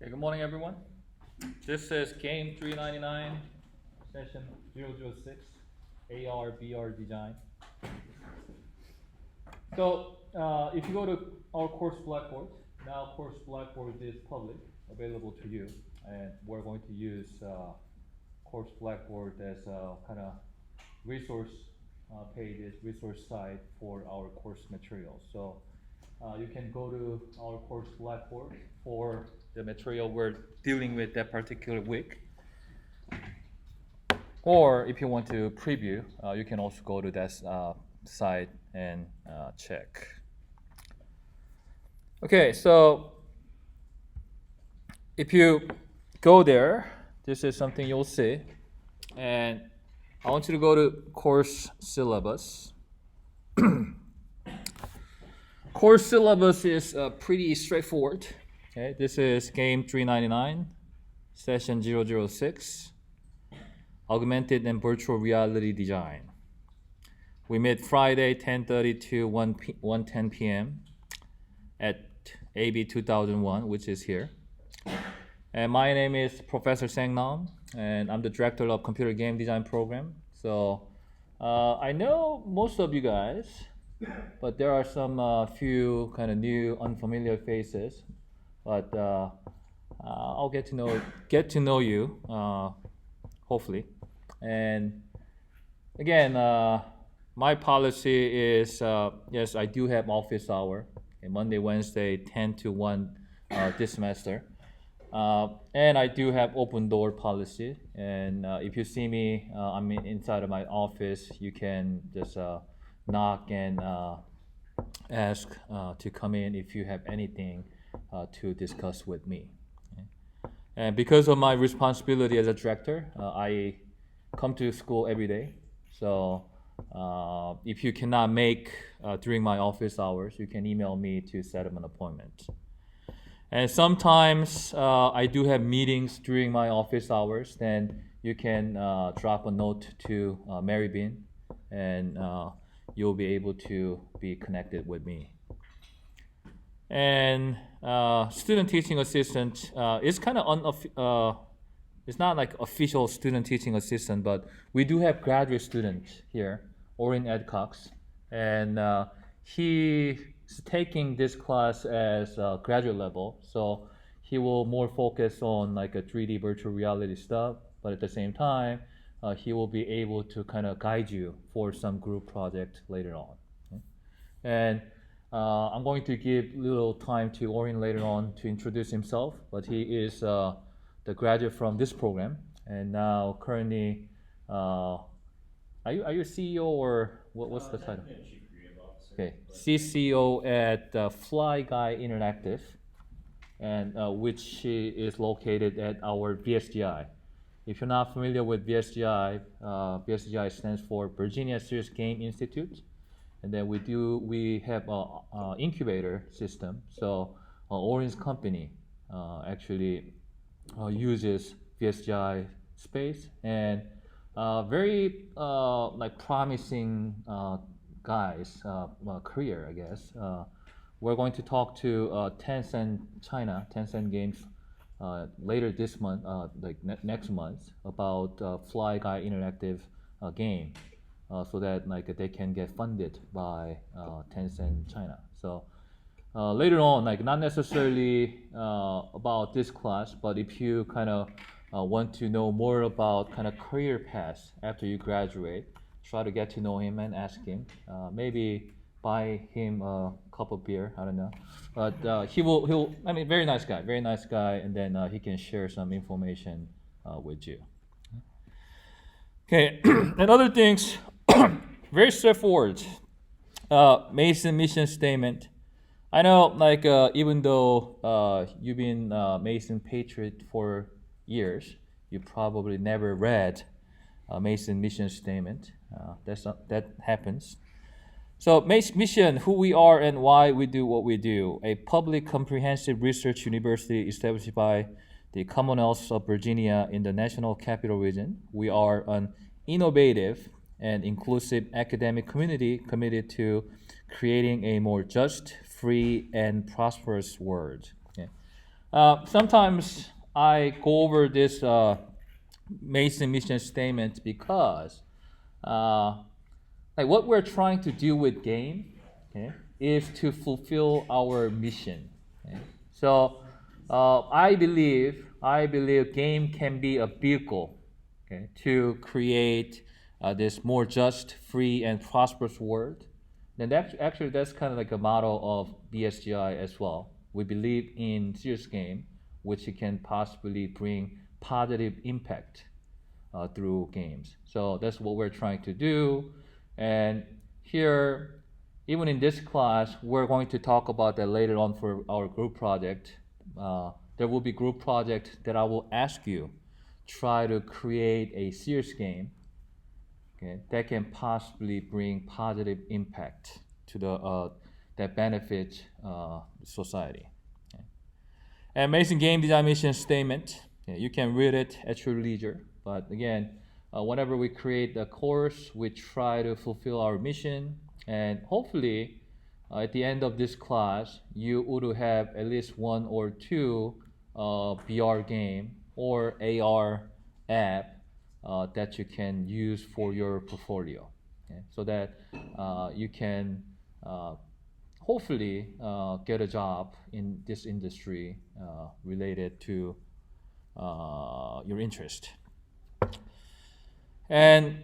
Okay, good morning, everyone. This is GAME399, session 006, AR/VR design. So, if you go to our course Blackboard, now course Blackboard is public, available to you, and we're going to use course Blackboard as a kind of resource pages, resource site for our course materials. So, you can go to our course Blackboard for the material we're dealing with that particular week. Or if you want to preview, you can also go to that site and check. Okay, so if you go there, this is something you'll see. And I want you to go to course syllabus. Course syllabus is pretty straightforward. Okay, this is GAME399, session 006, augmented and virtual reality design. We meet Friday 10:30 to 1:10 p.m. at AB 2001, which is here. And my name is Professor Sang Nam, and I'm the director of Computer Game Design Program. So I know most of you guys, but there are some few kind of new, unfamiliar faces. But I'll get to know you, hopefully. And again, my policy is yes, I do have office hour, okay, Monday, Wednesday, 10 to 1 this semester. And I do have open door policy. And if you see me, I'm inside of my office, you can just knock and ask to come in if you have anything to discuss with me. Okay. And because of my responsibility as a director, I come to school every day. So if you cannot make during my office hours, you can email me to set up an appointment. And sometimes I do have meetings during my office hours. Then you can drop a note to Mary Bean, and you'll be able to be connected with me. And student teaching assistant is kind of it's not like official student teaching assistant, but we do have graduate students here, Orin Edcox, and he's taking this class as graduate level, so he will more focus on like a 3D virtual reality stuff, but at the same time, he will be able to kind of guide you for some group project later on. Okay? And I'm going to give little time to Orin later on to introduce himself, but he is the graduate from this program, and now currently, are you CEO or what's the title? Okay, CCO at Fly Guy Interactive, and which is located at our VSGI. If you're not familiar with VSGI, VSGI stands for Virginia Serious Game Institute, and then we have a incubator system. So Orange company actually uses VSGI space, and very like promising guys career, I guess. We're going to talk to Tencent China, Tencent Games, later this month, like next month, about Fly Guy Interactive game, so that like they can get funded by Tencent China. So later on, like not necessarily about this class, but if you kind of want to know more about kind of career paths after you graduate, try to get to know him and ask him. Maybe buy him a cup of beer. I don't know, but he'll. I mean, very nice guy, and then he can share some information with you. Okay, and other things, very straightforward. Mason mission statement. I know, like even though you've been Mason Patriot for years, you probably never read Mason mission statement. That happens. So Mason mission, who we are and why we do what we do. A public comprehensive research university established by the Commonwealth of Virginia in the National Capital Region. We are an innovative and inclusive academic community committed to creating a more just, free, and prosperous world. Okay. Sometimes I go over this Mason mission statement because like what we're trying to do with game, okay, is to fulfill our mission. Okay? So I believe game can be a vehicle, okay, to create this more just, free, and prosperous world. Then actually that's kind of like a model of BSGI as well. We believe in serious game, which can possibly bring positive impact through games. So that's what we're trying to do. And here, even in this class, we're going to talk about that later on for our group project. There will be group project that I will ask you try to create a serious game, okay, that can possibly bring positive impact to the that benefit society. Okay. Amazing game design mission statement. Okay, you can read it at your leisure. But again, whenever we create a course, we try to fulfill our mission, and hopefully, at the end of this class, you would have at least one or two VR game or AR app that you can use for your portfolio, okay? So that you can hopefully get a job in this industry related to your interest. And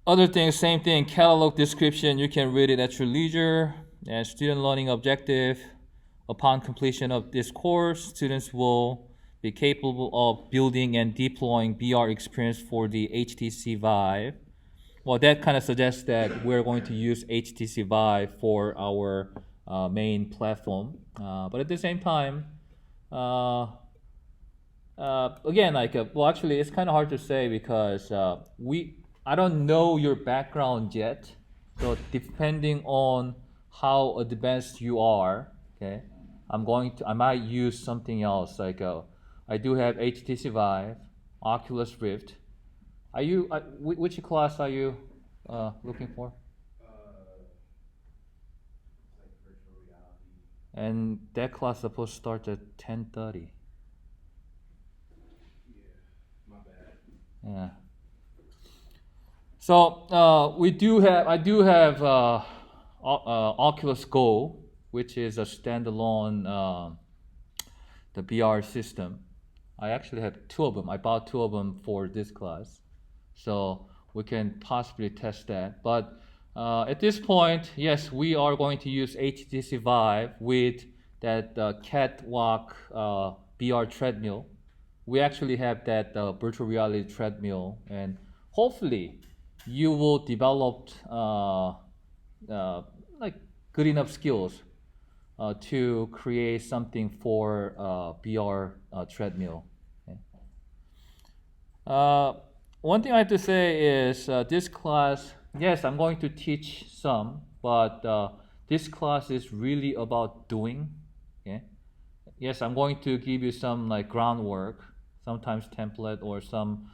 other things, same thing, catalog description, you can read it at your leisure. And student learning objective, upon completion of this course, students will be capable of building and deploying VR experience for the HTC Vive. Well, that kind of suggests that we're going to use HTC Vive for our main platform. But at the same time, again, well, actually, it's kind of hard to say because I don't know your background yet. So depending on how advanced you are, okay, I might use something else. I do have HTC Vive, Oculus Rift. Which class are you looking for? Like virtual reality. And that class is supposed to start at 10:30. Yeah, my bad. Yeah. So I do have Oculus Go, which is a standalone the VR system. I actually have two of them. I bought two of them for this class, so we can possibly test that. But at this point, yes, we are going to use HTC Vive with that Catwalk VR treadmill. We actually have that virtual reality treadmill, and hopefully you will develop like good enough skills to create something for VR treadmill. Okay. One thing I have to say is this class, yes, I'm going to teach some, but this class is really about doing. Okay. Yes, I'm going to give you some like groundwork, sometimes template or some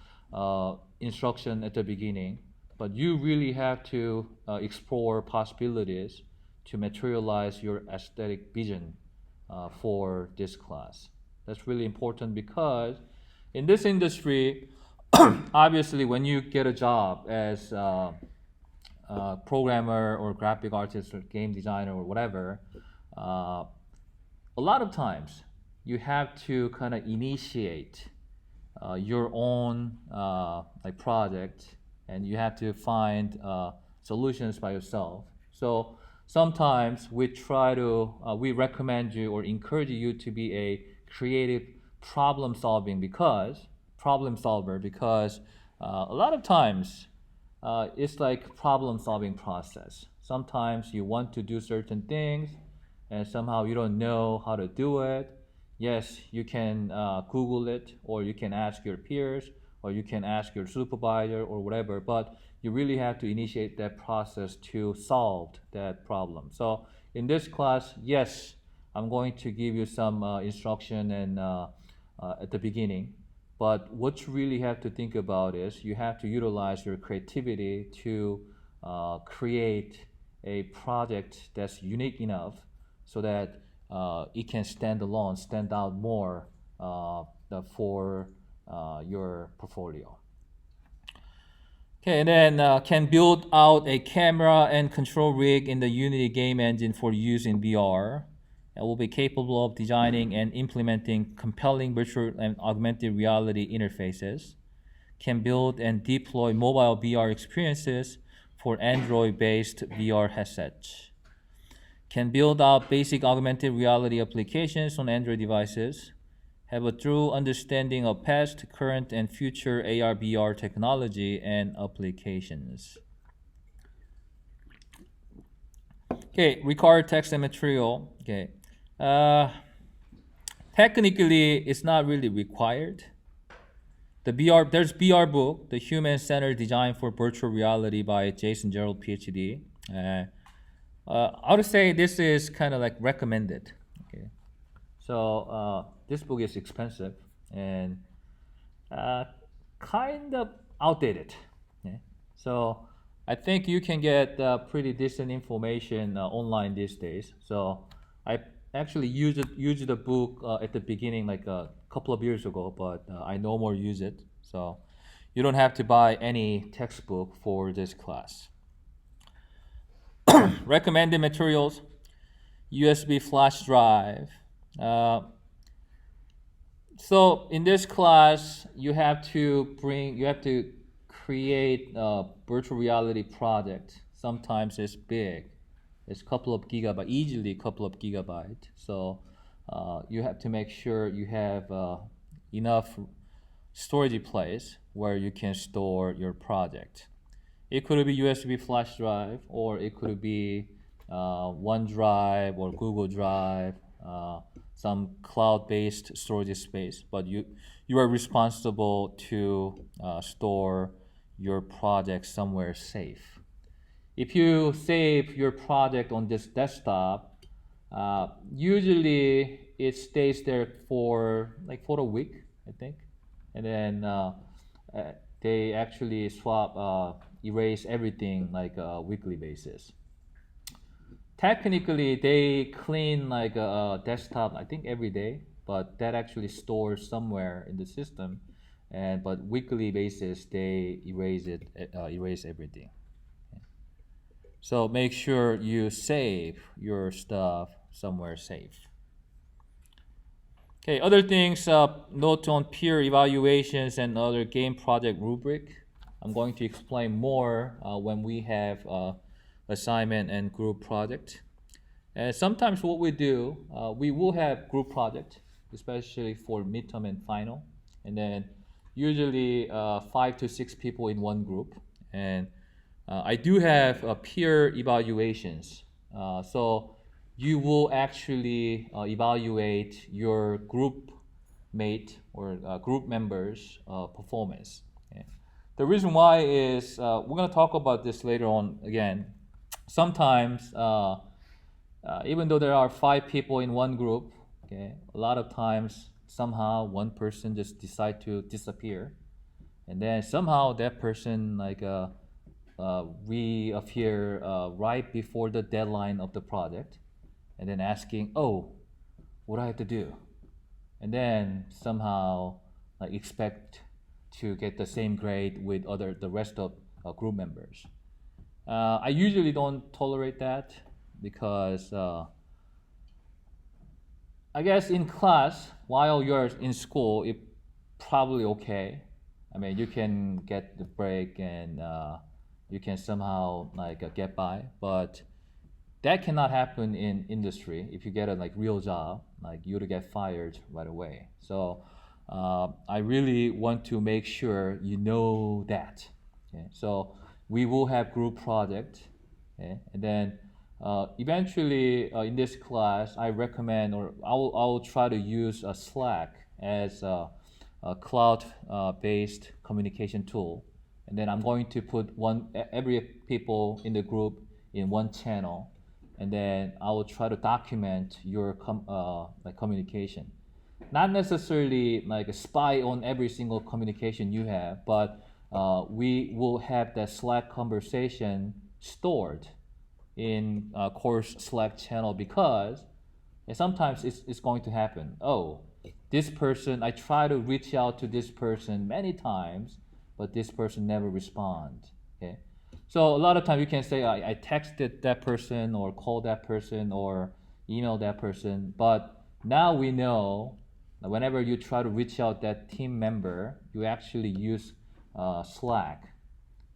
instruction at the beginning, but you really have to explore possibilities to materialize your aesthetic vision for this class. That's really important because in this industry, obviously, when you get a job as a programmer or graphic artist or game designer or whatever, a lot of times you have to kind of initiate your own like project, and you have to find solutions by yourself. So sometimes we recommend you or encourage you to be a creative problem solver because a lot of times it's like problem solving process. Sometimes you want to do certain things and somehow you don't know how to do it. Yes, you can Google it, or you can ask your peers, or you can ask your supervisor or whatever, but you really have to initiate that process to solve that problem. So in this class, yes, I'm going to give you some instruction and at the beginning, but what you really have to think about is you have to utilize your creativity to create a project that's unique enough so that it can stand alone, stand out more for your portfolio. Okay, and then can build out a camera and control rig in the Unity game engine for use in VR. It will be capable of designing and implementing compelling virtual and augmented reality interfaces. Can build and deploy mobile VR experiences for Android-based VR headsets. Can build out basic augmented reality applications on Android devices. Have a true understanding of past, current, and future AR, VR technology and applications. Okay, required text and material. Okay, technically, it's not really required. There's BR book, The Human-Centered Design for Virtual Reality by Jason Gerald, PhD. I would say this is kind of like recommended. Okay, so this book is expensive and kind of outdated. Yeah? So I think you can get pretty decent information online these days. So I actually used the book at the beginning, like a couple of years ago, but I no more use it. So you don't have to buy any textbook for this class. Recommended materials: USB flash drive. So in this class, you have to create a virtual reality project. Sometimes it's big, it's a couple of gigabytes, easily a couple of gigabytes. So you have to make sure you have enough storage place where you can store your project. It could be USB flash drive, or it could be OneDrive or Google Drive, some cloud-based storage space. But you are responsible to store your project somewhere safe. If you save your project on this desktop, usually it stays there for a week, I think, and then they actually erase everything like a weekly basis. Technically, they clean like a desktop, I think every day, but that actually stores somewhere in the system. But weekly basis, they erase everything. So make sure you save your stuff somewhere safe. Okay, other things, note on peer evaluations and other game project rubric. I'm going to explain more when we have assignment and group project. And sometimes what we do, we will have group project, especially for midterm and final. And then usually 5 to 6 people in one group. And I do have peer evaluations. So you will actually evaluate your group mate or group members' performance. Okay. The reason why is we're going to talk about this later on again. Sometimes, even though there are 5 people in one group, okay, a lot of times somehow one person just decide to disappear, and then somehow that person reappear right before the deadline of the project, and then asking, "Oh, what do I have to do?" And then somehow expect to get the same grade with the rest of group members. I usually don't tolerate that because I guess in class while you're in school, it's probably okay. I mean, you can get the break and you can somehow get by, but that cannot happen in industry. If you get a real job, you would get fired right away. So I really want to make sure you know that. Okay? So we will have group project, okay? And then eventually in this class, I recommend, or I'll try to use Slack as a cloud-based communication tool. And then I'm going to put every people in the group in one channel, and then I will try to document your communication. Not necessarily spy on every single communication you have, but we will have that Slack conversation stored in course Slack channel, because And sometimes it's going to happen. Oh, this person, I try to reach out to this person many times, but this person never respond. Okay, so a lot of times you can say I texted that person or called that person or emailed that person, but now we know that whenever you try to reach out that team member, you actually use Slack.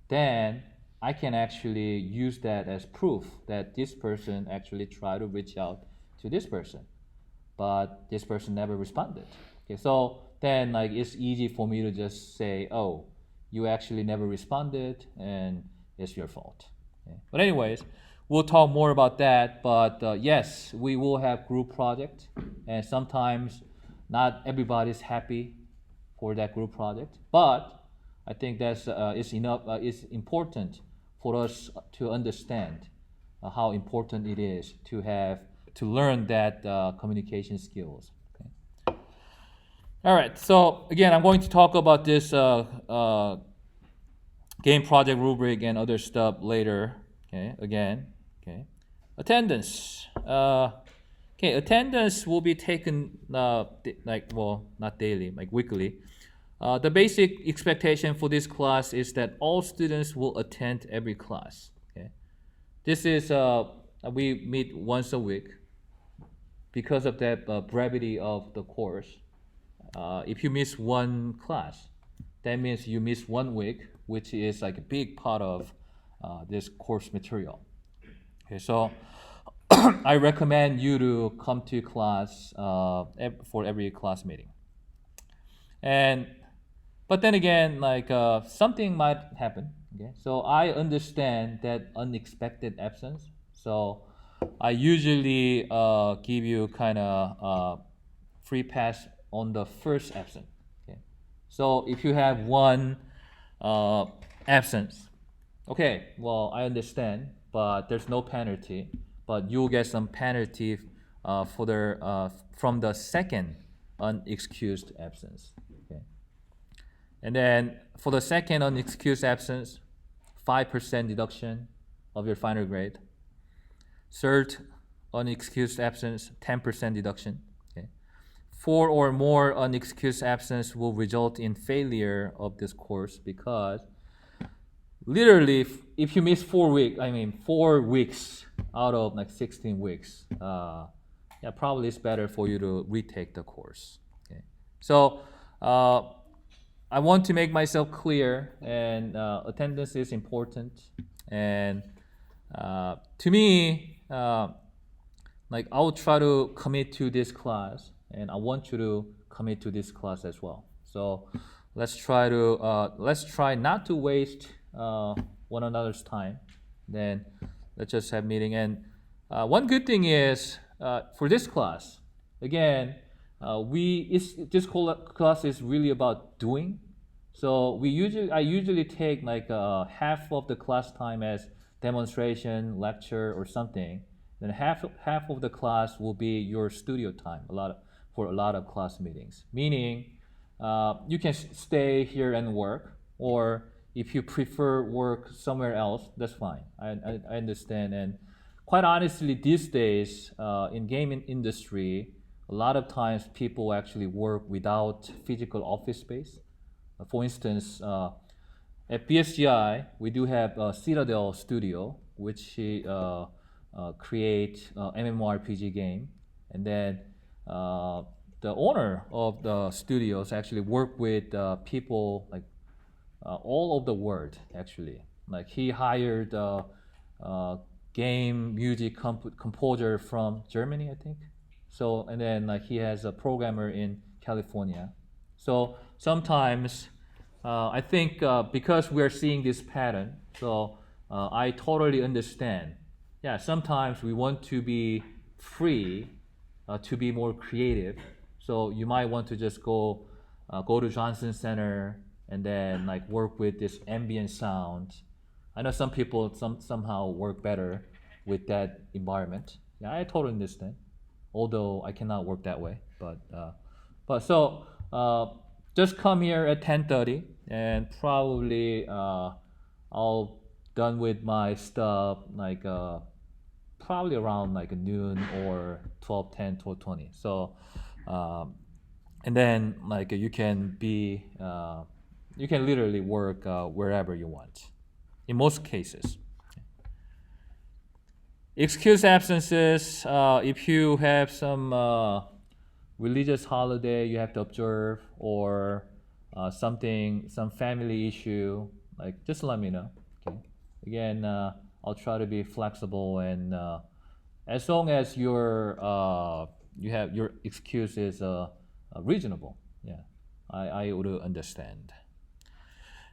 Then I can actually use that as proof that this person actually tried to reach out to this person, but this person never responded. Okay, so then like it's easy for me to just say, oh, you actually never responded, and it's your fault. Okay? But anyways, we'll talk more about that. But yes, we will have group project, and sometimes not everybody's happy for that group project, but I think that's is enough. It's important for us to understand how important it is to have to learn that communication skills. Okay? All right. So again, I'm going to talk about this game project rubric and other stuff later. Okay. Again. Okay. Attendance. Okay. Attendance will be taken not daily, like weekly. The basic expectation for this class is that all students will attend every class. Okay, this is we meet once a week because of that brevity of the course. If you miss one class, that means you miss 1 week, which is like a big part of this course material. Okay, so I recommend you to come to class for every class meeting. And but then again, like something might happen. Okay, so I understand that unexpected absence. So I usually give you kind of free pass on the first absence. Okay, so if you have one absence, okay, well I understand, but there's no penalty. But you'll get some penalty for the from the second unexcused absence. And then for the second unexcused absence, 5% deduction of your final grade. Third unexcused absence, 10% deduction. Okay. 4 or more unexcused absence will result in failure of this course because literally if you miss 4 weeks out of like 16 weeks, yeah, probably it's better for you to retake the course. Okay. So I want to make myself clear, and attendance is important. And to me, like I will try to commit to this class, and I want you to commit to this class as well. So let's try not to waste one another's time. Then let's just have meeting. And one good thing is for this class, again. This class is really about doing. So I usually take like half of the class time as demonstration, lecture, or something. Then half of the class will be your studio time. For a lot of class meetings. Meaning, you can stay here and work, or if you prefer work somewhere else, that's fine. I understand. And quite honestly, these days in gaming industry, a lot of times people actually work without physical office space. For instance, at BSGI, we do have a Citadel Studio, which create MMORPG game. And then the owner of the studios actually work with people like all over the world, actually. Like he hired game music composer from Germany, I think. So, and then like he has a programmer in California. So sometimes I think because we're seeing this pattern, so I totally understand. Yeah, sometimes we want to be free, to be more creative. So you might want to just go to Johnson Center and then like work with this ambient sound. I know some people somehow work better with that environment. Yeah, I totally understand. Although I cannot work that way, but so just come here at 10:30, and probably I'll done with my stuff like probably around like noon or 12:10, 12:20. So, and then like you can literally work wherever you want, in most cases. Excuse absences. If you have some religious holiday you have to observe, or some family issue, like just let me know. Okay. Again, I'll try to be flexible, and as long as your excuse is reasonable, yeah, I would understand.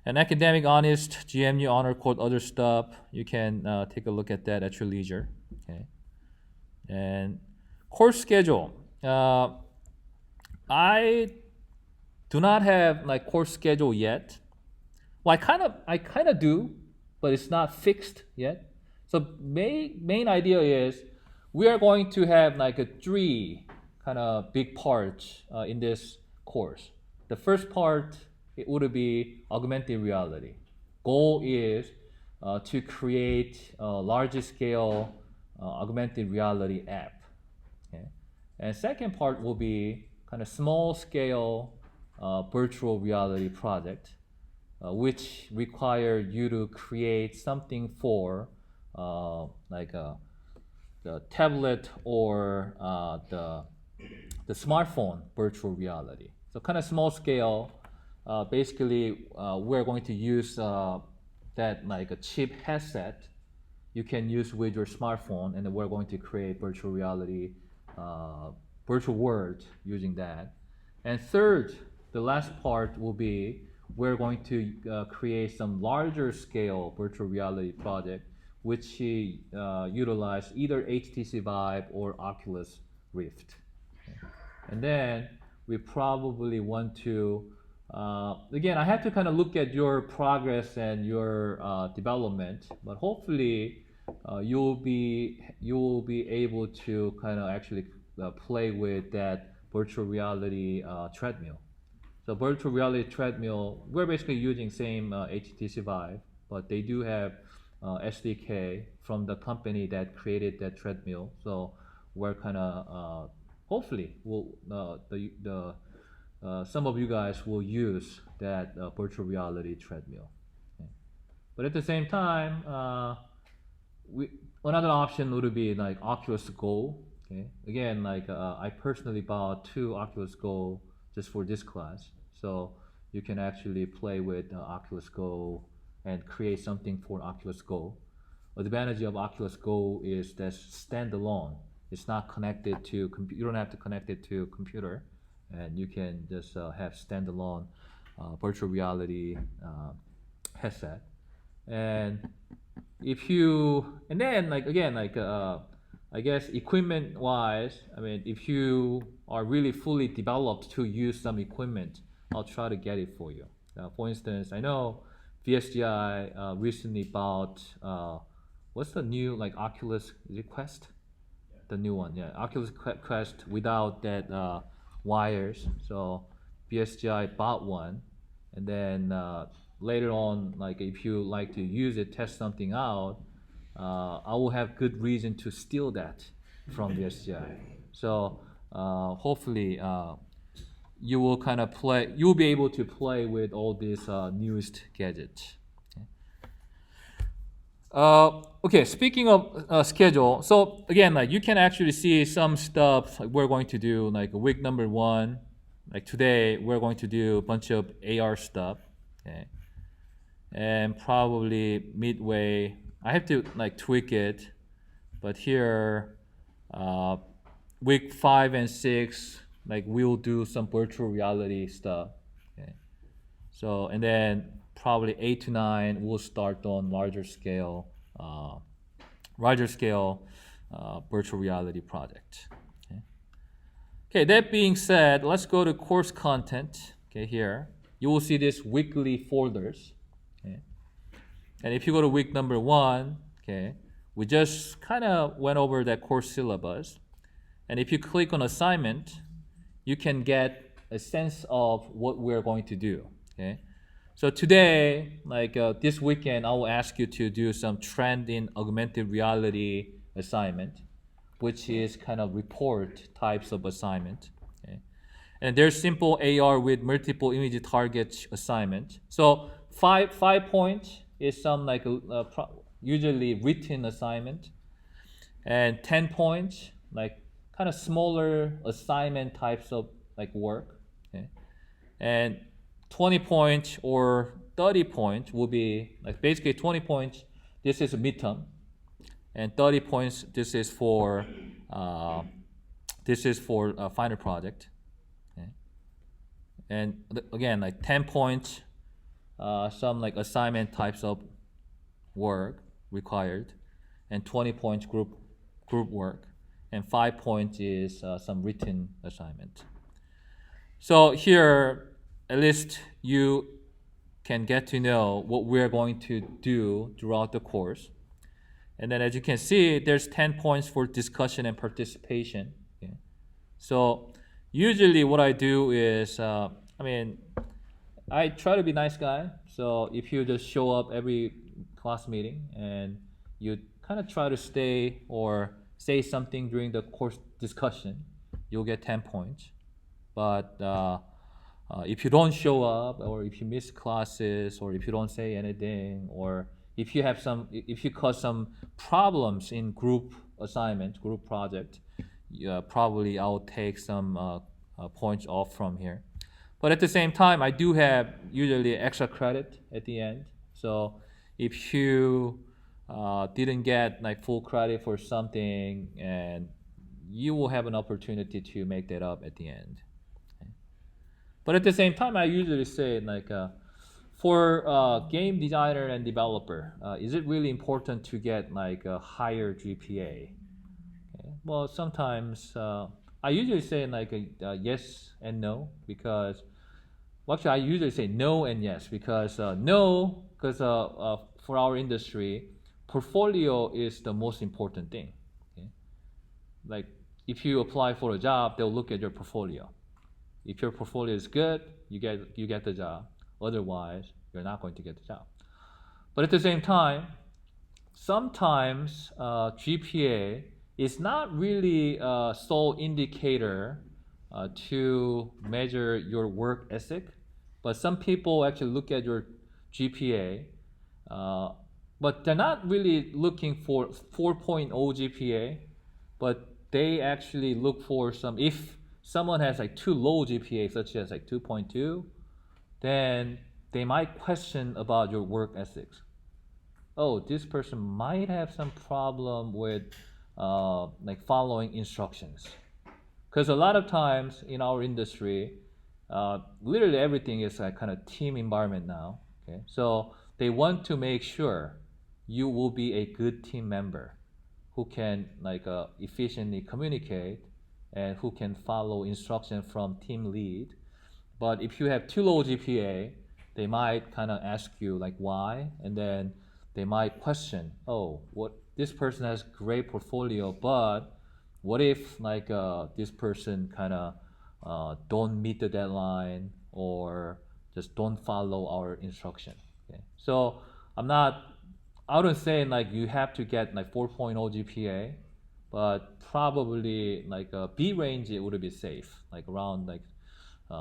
And academic honest, GMU honor code, other stuff, you can take a look at that at your leisure. Okay. And course schedule. I do not have like course schedule yet. Well, I kind of do, but it's not fixed yet. So main idea is we are going to have like a three kind of big parts in this course. The first part, it would be augmented reality. Goal is to create a large scale augmented reality app. Okay? And second part will be kind of small scale virtual reality project, which require you to create something for like the tablet or the smartphone virtual reality. So kind of small scale. Basically, we're going to use that like a cheap headset you can use with your smartphone, and then we're going to create virtual reality, virtual world using that. And third, the last part will be we're going to create some larger scale virtual reality project which utilize either HTC Vive or Oculus Rift. Okay. And then we probably want to, again, I have to kind of look at your progress and your development, but hopefully you'll be able to kind of actually play with that virtual reality treadmill. So virtual reality treadmill, we're basically using same HTC Vive, but they do have SDK from the company that created that treadmill. So we're kind of hopefully will the some of you guys will use that virtual reality treadmill. Okay. But at the same time, we another option would be like Oculus Go. Okay. Again, like I personally bought 2 Oculus Go just for this class, so you can actually play with Oculus Go and create something for Oculus Go. The advantage of Oculus Go is that standalone. It's not connected to you don't have to connect it to computer, and you can just have standalone virtual reality headset. And if you and then like again like I guess equipment wise, I mean if you are really fully developed to use some equipment, I'll try to get it for you. For instance, I know VSGI recently bought what's the new like Oculus, is it Quest? The new one, yeah, Oculus Quest without that wires. So VSGI bought one, and then later on, like if you like to use it, test something out, I will have good reason to steal that from VSGI. So hopefully you will kind of play. You'll be able to play with all these newest gadgets. Okay, speaking of schedule, so again, like you can actually see some stuff like we're going to do, like week number 1, like today we're going to do a bunch of AR stuff, okay, and probably midway I have to like tweak it, but here, week 5 and 6, like we'll do some virtual reality stuff, okay, so and then probably 8 to 9 we'll start on larger scale virtual reality project. Okay. Okay, that being said, let's go to course content. Okay, here you will see this weekly folders. Okay. And if you go to week number 1, okay, we just kind of went over that course syllabus. And if you click on assignment, you can get a sense of what we're going to do. Okay. So today, like this weekend, I will ask you to do some trend in augmented reality assignment, which is kind of report types of assignment. Okay? And there's simple AR with multiple image target assignment. So 5 points is some like usually written assignment, and 10 points like kind of smaller assignment types of like work. Okay? And 20 points or 30 points will be like basically 20 points. This is a midterm, and 30 points. This is for final project. Okay? And again, like 10 points, some like assignment types of work required, and 20 points group work, and 5 points is some written assignment. So here, at least you can get to know what we're going to do throughout the course. And then as you can see, there's 10 points for discussion and participation. Okay? So usually what I do is, I try to be a nice guy. So if you just show up every class meeting and you kind of try to stay or say something during the course discussion, you'll get 10 points. But if you don't show up, or if you miss classes, or if you don't say anything, or if you cause some problems in group assignment, group project, probably I'll take some points off from here. But at the same time, I do have usually extra credit at the end. So if you didn't get like full credit for something, and you will have an opportunity to make that up at the end. But at the same time, I usually say like for game designer and developer, is it really important to get like a higher GPA? Okay. Well, sometimes I usually say like a yes and no, because actually I usually say no and yes, because no, because for our industry, portfolio is the most important thing. Okay? Like if you apply for a job, they'll look at your portfolio. If your portfolio is good, you get the job. Otherwise, you're not going to get the job. But at the same time, sometimes GPA is not really a sole indicator to measure your work ethic. But some people actually look at your GPA, but they're not really looking for 4.0 GPA, but they actually look for if someone has like too low GPA, such as like 2.2, then they might question about your work ethics. Oh, this person might have some problem with like following instructions. Because a lot of times in our industry, literally everything is like kind of team environment now. Okay, so they want to make sure you will be a good team member who can like efficiently communicate and who can follow instruction from team lead. But if you have too low GPA, they might kind of ask you like why, and then they might question, oh, what this person has great portfolio, but what if like this person kind of don't meet the deadline or just don't follow our instruction. Okay, so I wouldn't say like you have to get like 4.0 GPA, but probably like a B range, it would be safe, like around like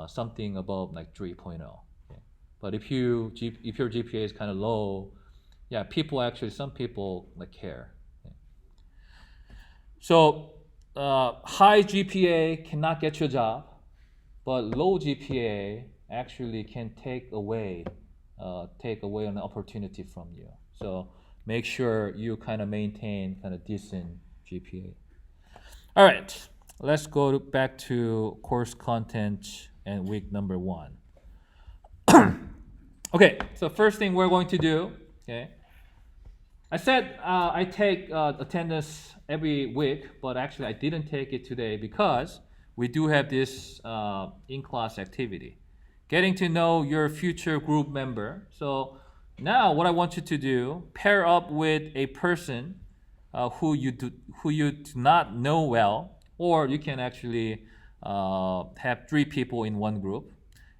something above like 3.0. Okay. But if your GPA is kind of low, yeah, some people like care. Okay. So high GPA cannot get you a job, but low GPA actually can take away an opportunity from you. So make sure you kind of maintain kind of decent GPA. All right, let's go back to course content and week number 1. Okay, so first thing we're going to do, okay, I said I take attendance every week, but actually I didn't take it today because we do have this in-class activity, getting to know your future group member. So now what I want you to do, pair up with a person who you do not know well, or you can actually have 3 people in one group,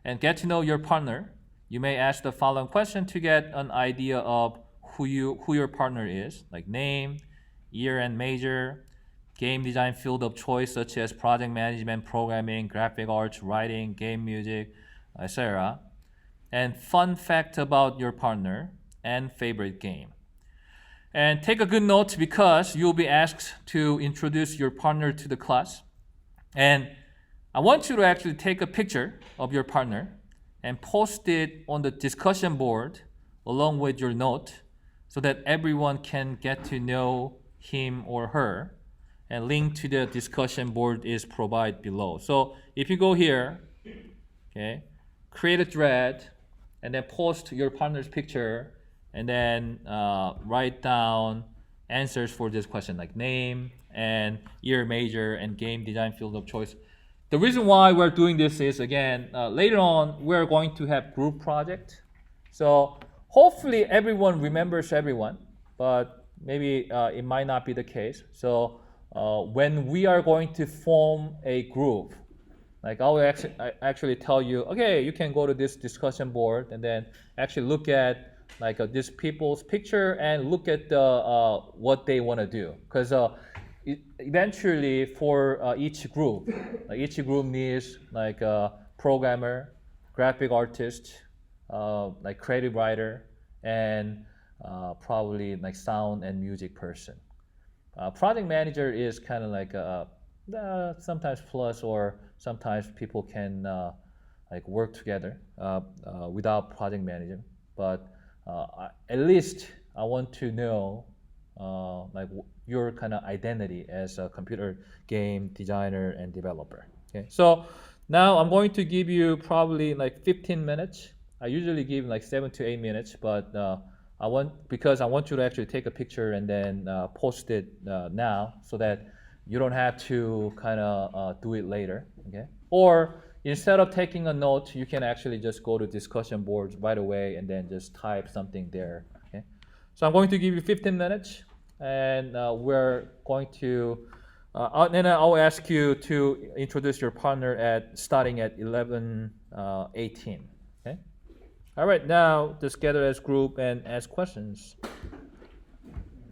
and get to know your partner. You may ask the following question to get an idea of who your partner is, like name, year and major, game design field of choice such as project management, programming, graphic arts, writing, game music, etc. And fun fact about your partner and favorite game. And take a good note because you'll be asked to introduce your partner to the class. And I want you to actually take a picture of your partner and post it on the discussion board along with your note so that everyone can get to know him or her. And link to the discussion board is provided below. So if you go here, okay, create a thread and then post your partner's picture and then write down answers for this question like name and year major and game design field of choice. The reason why we're doing this is, again, later on we're going to have group project. So hopefully everyone remembers everyone, but maybe it might not be the case. So when we are going to form a group, like I will actually tell you, okay, you can go to this discussion board and then actually look at like this people's picture and look at the what they want to do. Because eventually for each group needs like a programmer, graphic artist, like creative writer, and probably like sound and music person. Project manager is kind of like sometimes plus, or sometimes people can like work together without project manager. But at least I want to know like your kind of identity as a computer game designer and developer. Okay, so now I'm going to give you probably like 15 minutes. I usually give like 7 to 8 minutes, but because I want you to actually take a picture and then post it now, so that you don't have to kind of do it later. Okay, or instead of taking a note, you can actually just go to discussion boards right away and then just type something there. Okay, so I'm going to give you 15 minutes, and we're going to then I'll ask you to introduce your partner starting at 11:18. Okay. All right. Now just gather as group and ask questions.